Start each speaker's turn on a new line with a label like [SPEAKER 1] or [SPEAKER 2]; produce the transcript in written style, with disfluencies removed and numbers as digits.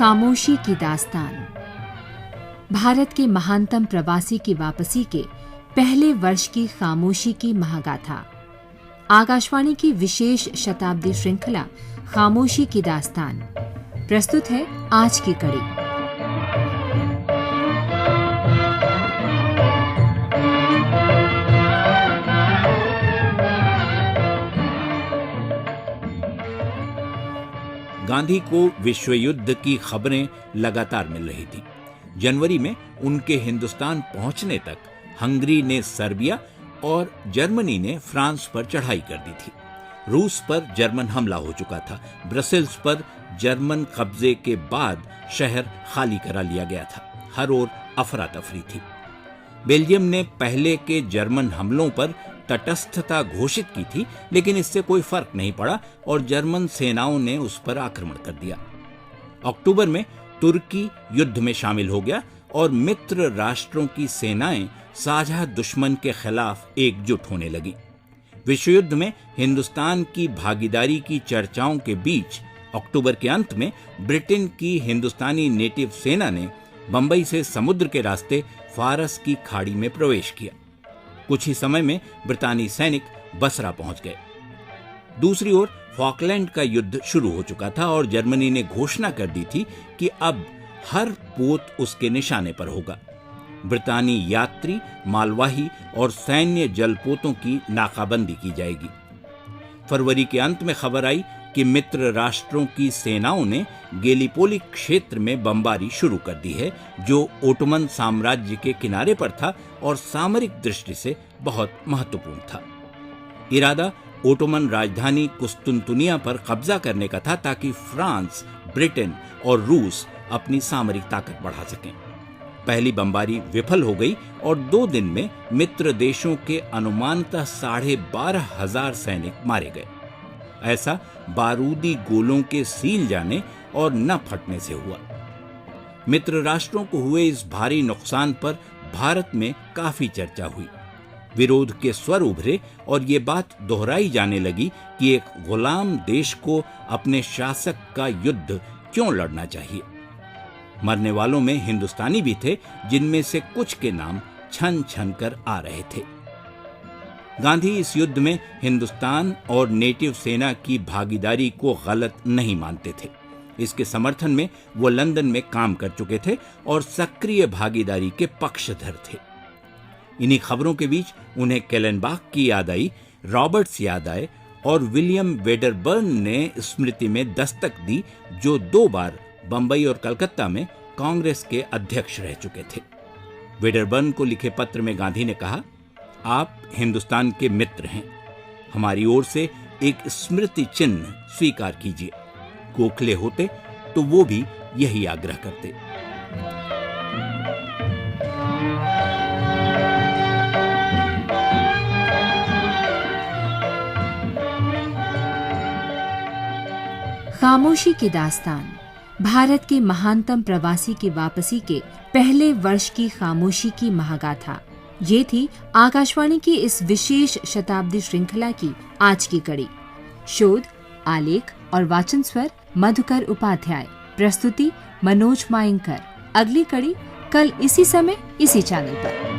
[SPEAKER 1] खामोशी की दास्तान। भारत के महानतम प्रवासी की वापसी के पहले वर्ष की खामोशी की महागाथा। आकाशवाणी की विशेष शताब्दी श्रृंखला खामोशी की दास्तान प्रस्तुत है आज की कड़ी।
[SPEAKER 2] गांधी को विश्व युद्ध की खबरें लगातार मिल रही थी। जनवरी में उनके हिंदुस्तान पहुंचने तक हंगरी ने सर्बिया और जर्मनी ने फ्रांस पर चढ़ाई कर दी थी। रूस पर जर्मन हमला हो चुका था। ब्रसेल्स पर जर्मन कब्जे के बाद शहर खाली करा लिया गया था। हर ओर अफरा तफरी थी। बेल्जियम ने पहले के जर्मन हमलों पर तटस्थता घोषित की थी, लेकिन इससे कोई फर्क नहीं पड़ा और जर्मन सेनाओं ने उस पर आक्रमण कर दिया। अक्टूबर में तुर्की युद्ध में शामिल हो गया और मित्र राष्ट्रों की सेनाएं साझा दुश्मन के खिलाफ एकजुट होने लगी। विश्व युद्ध में हिंदुस्तान की भागीदारी की चर्चाओं के बीच अक्टूबर के अंत में ब्रिटेन की हिंदुस्तानी नेटिव सेना ने बंबई से समुद्र के रास्ते फारस की खाड़ी में प्रवेश किया। कुछ ही समय में ब्रितानी सैनिक बसरा पहुंच गए। दूसरी ओर फॉकलैंड का युद्ध शुरू हो चुका था और जर्मनी ने घोषणा कर दी थी कि अब हर पोत उसके निशाने पर होगा। ब्रितानी यात्री, मालवाही और सैन्य जलपोतों की नाकाबंदी की जाएगी। फरवरी के अंत में खबर आई कि मित्र राष्ट्रों की सेनाओं ने गेलीपोली क्षेत्र में बमबारी शुरू कर दी है, जो ओटोमन साम्राज्य के किनारे पर था और सामरिक दृष्टि से बहुत महत्वपूर्ण था। इरादा ओटोमन राजधानी कुस्तुनतुनिया पर कब्जा करने का था ताकि फ्रांस, ब्रिटेन और रूस अपनी सामरिक ताकत बढ़ा सकें। पहली बमबारी विफल हो गई और 2 दिन में मित्र देशों के अनुमानतः 12,500 सैनिक मारे गए। ऐसा बारूदी गोलों के सील जाने और न फटने से हुआ। मित्र राष्ट्रों को हुए इस भारी नुकसान पर भारत में काफी चर्चा हुई। विरोध के स्वर उभरे और ये बात दोहराई जाने लगी कि एक गुलाम देश को अपने शासक का युद्ध क्यों लड़ना चाहिए। मरने वालों में हिंदुस्तानी भी थे, जिनमें से कुछ के नाम छन छन कर आ रहे थे। गांधी इस युद्ध में हिंदुस्तान और नेटिव सेना की भागीदारी को गलत नहीं मानते थे। इसके समर्थन में वो लंदन में काम कर चुके थे और सक्रिय भागीदारी के पक्षधर थे। इन्हीं खबरों के बीच उन्हें केलेनबाख की याद आई, रॉबर्ट्स याद आए और विलियम वेडरबर्न ने स्मृति में दस्तक दी, जो 2 बार बंबई और कलकत्ता में कांग्रेस के अध्यक्ष रह चुके थे। वेडरबर्न को लिखे पत्र में गांधी ने कहा, आप हिंदुस्तान के मित्र हैं, हमारी ओर से एक स्मृति चिन्ह स्वीकार कीजिए। गोखले होते तो वो भी यही आग्रह करते।
[SPEAKER 1] खामोशी की दास्तान भारत के महानतम प्रवासी की वापसी के पहले वर्ष की खामोशी की महागाथा। ये थी आकाशवाणी की इस विशेष शताब्दी श्रृंखला की आज की कड़ी। शोध, आलेख और वाचन स्वर मधुकर उपाध्याय। प्रस्तुति मनोज मायंकर। अगली कड़ी कल इसी समय इसी चैनल पर।